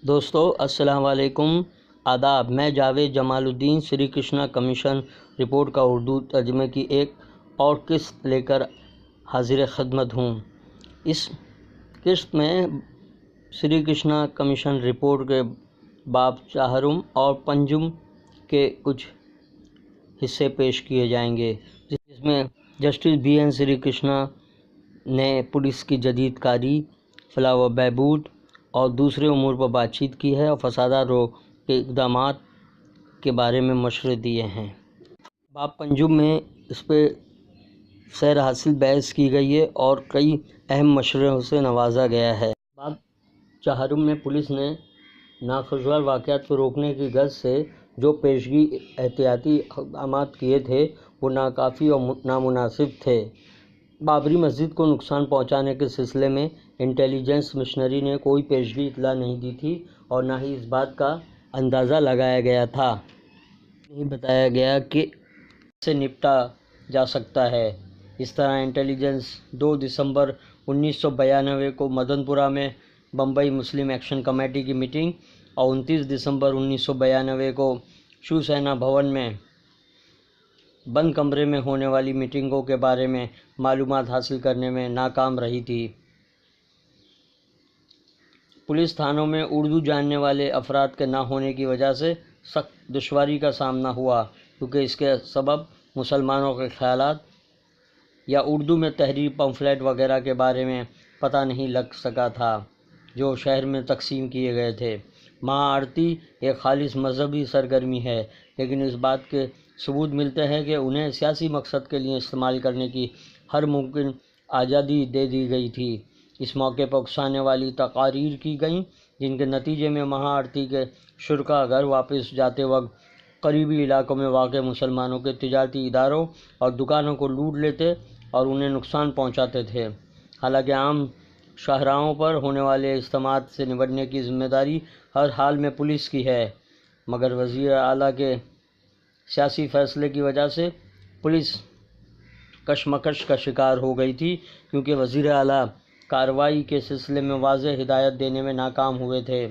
دوستو السلام علیکم، آداب۔ میں جاوید جمال الدین سری کرشنا کمیشن رپورٹ کا اردو ترجمے کی ایک اور قسط لے کر حاضر خدمت ہوں۔ اس قسط میں سری کرشنا کمیشن رپورٹ کے باب چہارم اور پنجم کے کچھ حصے پیش کیے جائیں گے، جس میں جسٹس بی این سری کرشنا نے پولیس کی جدید کاری، فلاح و بہبود اور دوسرے امور پر بات چیت کی ہے اور فسادات روک کے اقدامات کے بارے میں مشورے دیے ہیں۔ باب پنجم میں اس پہ سیر حاصل بحث کی گئی ہے اور کئی اہم مشوروں سے نوازا گیا ہے۔ باب چہارم میں پولیس نے ناخوشگوار واقعات کو روکنے کی غرض سے جو پیشگی احتیاطی اقدامات کیے تھے وہ ناکافی اور نامناسب تھے۔ بابری مسجد کو نقصان پہنچانے کے سلسلے میں انٹیلیجنس مشنری نے کوئی پیشگی اطلاع نہیں دی تھی اور نہ ہی اس بات کا اندازہ لگایا گیا تھا، نہیں بتایا گیا کہ اس سے نپٹا جا سکتا ہے۔ اس طرح انٹیلیجنس 2 دسمبر 1992 کو مدن پورہ میں بمبئی مسلم ایکشن کمیٹی کی میٹنگ اور 29 دسمبر 1992 کو شیو سینا بھون میں بند کمرے میں ہونے والی میٹنگوں کے بارے میں معلومات حاصل کرنے میں ناکام رہی تھی۔ پولیس تھانوں میں اردو جاننے والے افراد کے نہ ہونے کی وجہ سے سخت دشواری کا سامنا ہوا، کیونکہ اس کے سبب مسلمانوں کے خیالات یا اردو میں تحریر، پمفلٹ وغیرہ کے بارے میں پتہ نہیں لگ سکا تھا جو شہر میں تقسیم کیے گئے تھے۔ مہا آرتی ایک خالص مذہبی سرگرمی ہے، لیکن اس بات کے ثبوت ملتے ہیں کہ انہیں سیاسی مقصد کے لیے استعمال کرنے کی ہر ممکن آزادی دے دی گئی تھی۔ اس موقع پر اکسانے والی تقاریر کی گئیں، جن کے نتیجے میں مہا آرتی کے شرکاء گھر واپس جاتے وقت قریبی علاقوں میں واقع مسلمانوں کے تجارتی اداروں اور دکانوں کو لوٹ لیتے اور انہیں نقصان پہنچاتے تھے۔ حالانکہ عام شاہراہوں پر ہونے والے اجتماعات سے نمٹنے کی ذمہ داری ہر حال میں پولیس کی ہے، مگر وزیر اعلیٰ کے سیاسی فیصلے کی وجہ سے پولیس کشمکش کا شکار ہو گئی تھی، کیونکہ وزیر اعلیٰ کارروائی کے سلسلے میں واضح ہدایت دینے میں ناکام ہوئے تھے۔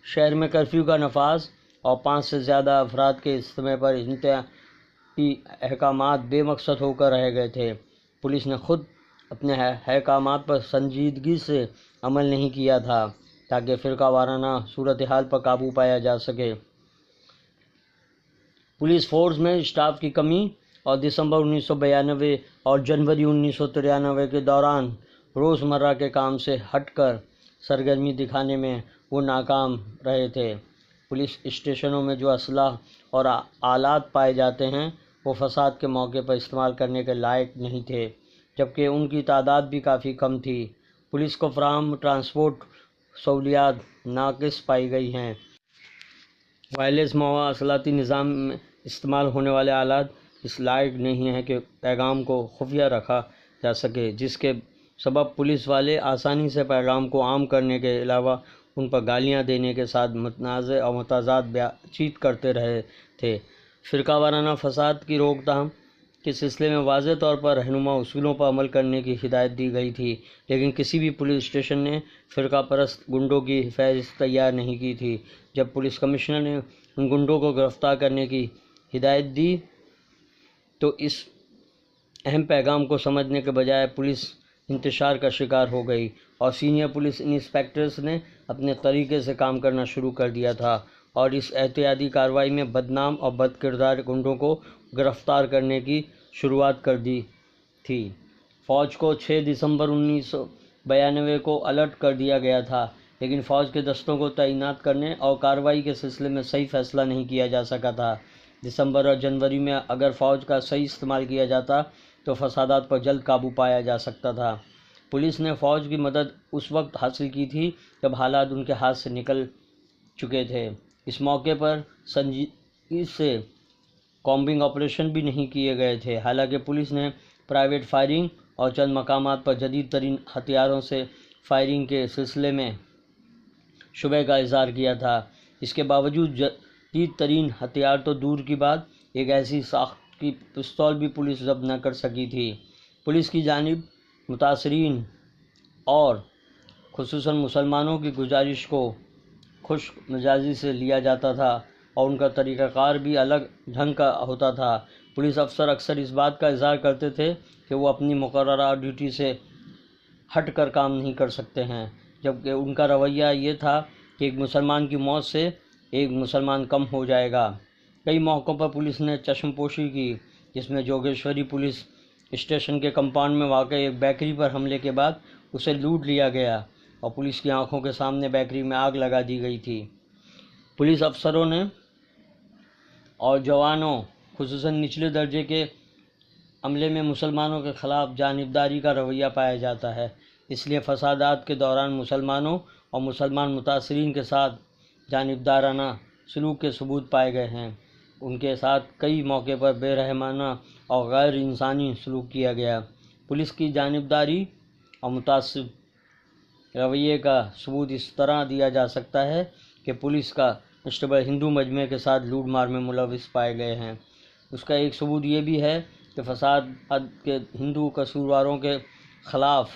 شہر میں کرفیو کا نفاذ اور 5 سے زیادہ افراد کے اجتماع پر انتہائی احکامات بے مقصد ہو کر رہ گئے تھے۔ پولیس نے خود اپنے احکامات پر سنجیدگی سے عمل نہیں کیا تھا تاکہ فرقہ وارانہ صورتحال پر قابو پایا جا سکے۔ پولیس فورس میں اسٹاف کی کمی اور دسمبر 1992 اور جنوری 1993 کے دوران روزمرہ کے کام سے ہٹ کر سرگرمی دکھانے میں وہ ناکام رہے تھے۔ پولیس اسٹیشنوں میں جو اسلحہ اور آلات پائے جاتے ہیں وہ فساد کے موقع پر استعمال کرنے کے لائق نہیں تھے، جبکہ ان کی تعداد بھی کافی کم تھی۔ پولیس کو فراہم ٹرانسپورٹ سہولیات ناقص پائی گئی ہیں۔ وائرلیس مواصلاتی نظام میں استعمال ہونے والے آلات اس لائق نہیں ہیں کہ پیغام کو خفیہ رکھا جا سکے، جس کے سبب پولیس والے آسانی سے پیغام کو عام کرنے کے علاوہ ان پر گالیاں دینے کے ساتھ متنازع اور متضاد بات چیت کرتے رہے تھے۔ فرقہ وارانہ فساد کی روک تھام کے سلسلے میں واضح طور پر رہنما اصولوں پر عمل کرنے کی ہدایت دی گئی تھی، لیکن کسی بھی پولیس اسٹیشن نے فرقہ پرست گنڈوں کی فہرست تیار نہیں کی تھی۔ جب پولیس کمشنر نے ان گنڈوں کو گرفتار کرنے کی ہدایت دی تو اس اہم پیغام کو سمجھنے کے بجائے پولیس انتشار کا شکار ہو گئی اور سینئر پولیس انسپکٹرز نے اپنے طریقے سے کام کرنا شروع کر دیا تھا اور اس احتیاطی کارروائی میں بدنام اور بد کردار گنڈوں کو گرفتار کرنے کی شروعات کر دی تھی۔ فوج کو 6 دسمبر 1992 کو الرٹ کر دیا گیا تھا، لیکن فوج کے دستوں کو تعینات کرنے اور کارروائی کے سلسلے میں صحیح فیصلہ نہیں کیا جا سکا تھا۔ دسمبر اور جنوری میں اگر فوج کا صحیح استعمال کیا جاتا تو فسادات پر جلد قابو پایا جا سکتا تھا۔ پولیس نے فوج کی مدد اس وقت حاصل کی تھی جب حالات ان کے ہاتھ سے نکل چکے تھے۔ اس موقع پر سنجیدگی سے کامبنگ آپریشن بھی نہیں کیے گئے تھے، حالانکہ پولیس نے پرائیویٹ فائرنگ اور چند مقامات پر جدید ترین ہتھیاروں سے فائرنگ کے سلسلے میں شبہ کا اظہار کیا تھا۔ اس کے باوجود جدید ترین ہتھیار تو دور کی بات، ایک ایسی ساخت کی پستول بھی پولیس ضبط نہ کر سکی تھی۔ پولیس کی جانب متاثرین اور خصوصاً مسلمانوں کی گزارش کو خوش مزاجی سے لیا جاتا تھا اور ان کا طریقہ کار بھی الگ ڈھنگ کا ہوتا تھا۔ پولیس افسر اکثر اس بات کا اظہار کرتے تھے کہ وہ اپنی مقررہ ڈیوٹی سے ہٹ کر کام نہیں کر سکتے ہیں، جبکہ ان کا رویہ یہ تھا کہ ایک مسلمان کی موت سے ایک مسلمان کم ہو جائے گا۔ کئی موقعوں پر پولیس نے چشم پوشی کی، جس میں جوگیشوری پولیس اسٹیشن کے کمپاؤنڈ میں واقع ایک بیکری پر حملے کے بعد اسے لوٹ لیا گیا اور پولیس کی آنکھوں کے سامنے بیکری میں آگ لگا دی گئی تھی۔ پولیس افسروں نے اور جوانوں، خصوصاً نچلے درجے کے عملے میں مسلمانوں کے خلاف جانبداری کا رویہ پایا جاتا ہے، اس لیے فسادات کے دوران مسلمانوں اور مسلمان متاثرین کے ساتھ جانبدارانہ سلوک کے ثبوت پائے گئے ہیں۔ ان کے ساتھ کئی موقع پر بے رحمانہ اور غیر انسانی سلوک کیا گیا۔ پولیس کی جانبداری اور متعصب رویے کا ثبوت اس طرح دیا جا سکتا ہے کہ پولیس کا کانسٹیبل ہندو مجمع کے ساتھ لوٹ مار میں ملوث پائے گئے ہیں۔ اس کا ایک ثبوت یہ بھی ہے کہ فساد کے ہندو قصورواروں کے خلاف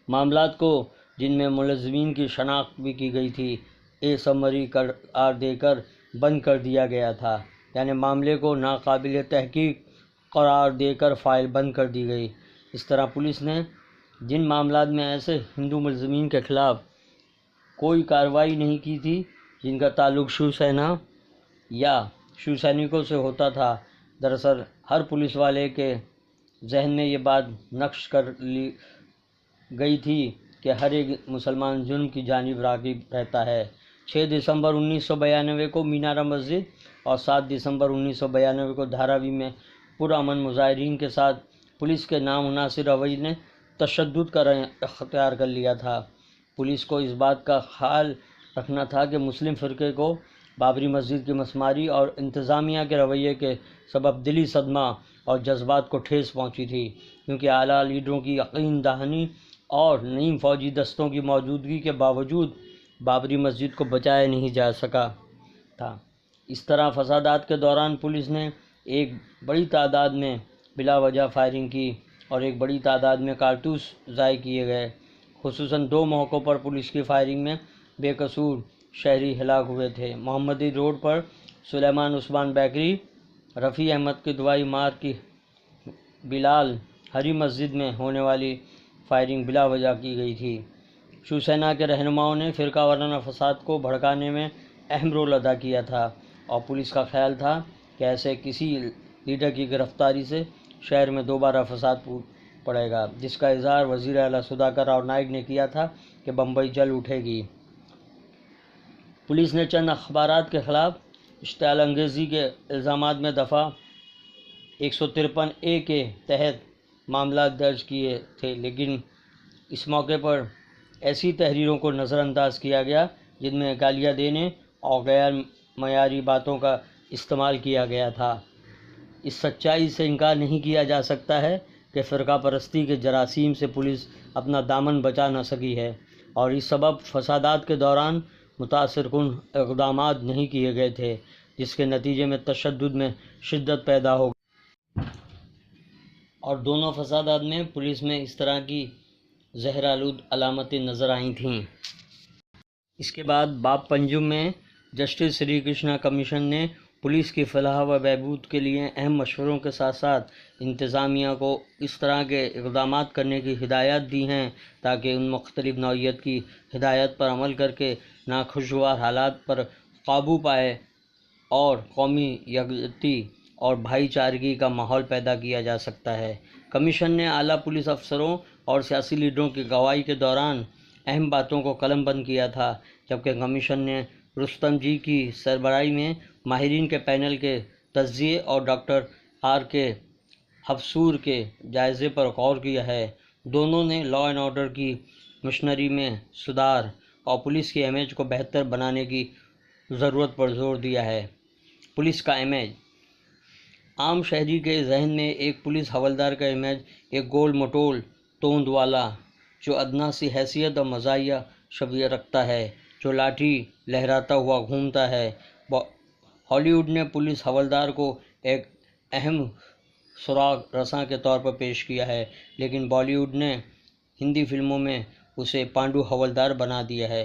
معاملات کو، جن میں ملزمین کی شناخت بھی کی گئی تھی، سمری قرار دے کر بند کر دیا گیا تھا، یعنی معاملے کو ناقابل تحقیق قرار دے کر فائل بند کر دی گئی۔ اس طرح پولیس نے جن معاملات میں ایسے ہندو ملزمین کے خلاف کوئی کارروائی نہیں کی تھی جن کا تعلق شیو سینا یا شیو سینکوں سے ہوتا تھا، دراصل ہر پولیس والے کے ذہن میں یہ بات نقش کر لی گئی تھی کہ ہر ایک مسلمان جرم کی جانب راغب رہتا ہے۔ 6 دسمبر 1992 کو مینارہ مسجد اور 7 دسمبر 1992 کو دھاراوی میں پرامن مظاہرین کے ساتھ پولیس کے نامناسب رویے نے تشدد کا رنگ اختیار کر لیا تھا۔ پولیس کو اس بات کا خیال رکھنا تھا کہ مسلم فرقے کو بابری مسجد کی مسماری اور انتظامیہ کے رویے کے سبب دلی صدمہ اور جذبات کو ٹھیس پہنچی تھی، کیونکہ اعلیٰ لیڈروں کی یقین دہانی اور نیم فوجی دستوں کی موجودگی کے باوجود بابری مسجد کو بچایا نہیں جا سکا تھا۔ اس طرح فسادات کے دوران پولیس نے ایک بڑی تعداد میں بلا وجہ فائرنگ کی اور ایک بڑی تعداد میں کارتوس ضائع کیے گئے۔ خصوصاً 2 موقعوں پر پولیس کی فائرنگ میں بے قصور شہری ہلاک ہوئے تھے۔ محمدی روڈ پر سلیمان عثمان بیکری، رفیع احمد کی دوائی مار کی بلال ہری مسجد میں ہونے والی فائرنگ بلا وجہ کی گئی تھی۔ شیو سینا کے رہنماؤں نے فرقہ وارانہ فساد کو بھڑکانے میں اہم رول ادا کیا تھا اور پولیس کا خیال تھا کہ ایسے کسی لیڈر کی گرفتاری سے شہر میں دوبارہ فساد پڑے گا، جس کا اظہار وزیر اعلیٰ سدھاکر راؤ نائک نے کیا تھا کہ بمبئی جل اٹھے گی۔ پولیس نے چند اخبارات کے خلاف اشتعال انگیزی کے الزامات میں دفعہ 153A کے تحت معاملات درج کیے تھے، لیکن اس موقع پر ایسی تحریروں کو نظر انداز کیا گیا جن میں گالیاں دینے اور غیر معیاری باتوں کا استعمال کیا گیا تھا۔ اس سچائی سے انکار نہیں کیا جا سکتا ہے کہ فرقہ پرستی کے جراثیم سے پولیس اپنا دامن بچا نہ سکی ہے اور اس سبب فسادات کے دوران متاثر کن اقدامات نہیں کیے گئے تھے، جس کے نتیجے میں تشدد میں شدت پیدا ہو گئی اور دونوں فسادات میں پولیس میں اس طرح کی زہرآلود علامتیں نظر آئی تھیں۔ اس کے بعد باب پنجم میں جسٹس سری کرشنا کمیشن نے پولیس کی فلاح و بہبود کے لیے اہم مشوروں کے ساتھ ساتھ انتظامیہ کو اس طرح کے اقدامات کرنے کی ہدایات دی ہیں تاکہ ان مختلف نوعیت کی ہدایات پر عمل کر کے ناخوشگوار حالات پر قابو پائے اور قومی یکجہتی اور بھائی چارگی کا ماحول پیدا کیا جا سکتا ہے۔ کمیشن نے اعلیٰ پولیس افسروں اور سیاسی لیڈروں کی گواہی کے دوران اہم باتوں کو قلم بند کیا تھا، جبکہ کمیشن نے رستم جی کی سربراہی میں ماہرین کے پینل کے تجزیے اور ڈاکٹر R.K. حفصور کے جائزے پر غور کیا ہے۔ دونوں نے لا اینڈ آرڈر کی مشنری میں سدھار اور پولیس کی امیج کو بہتر بنانے کی ضرورت پر زور دیا ہے۔ پولیس کا امیج۔ عام شہری کے ذہن میں ایک پولیس حوالدار کا امیج ایک گول مٹول توند والا، جو ادنیٰ سی حیثیت اور مزاحیہ شبیہ رکھتا ہے، جو لاٹھی لہراتا ہوا گھومتا ہے۔ ہالی ووڈ نے پولیس حوالدار کو ایک اہم سراغ رساں کے طور پر پیش کیا ہے، لیکن بالی ووڈ نے ہندی فلموں میں اسے پانڈو حوالدار بنا دیا ہے۔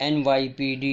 NYPD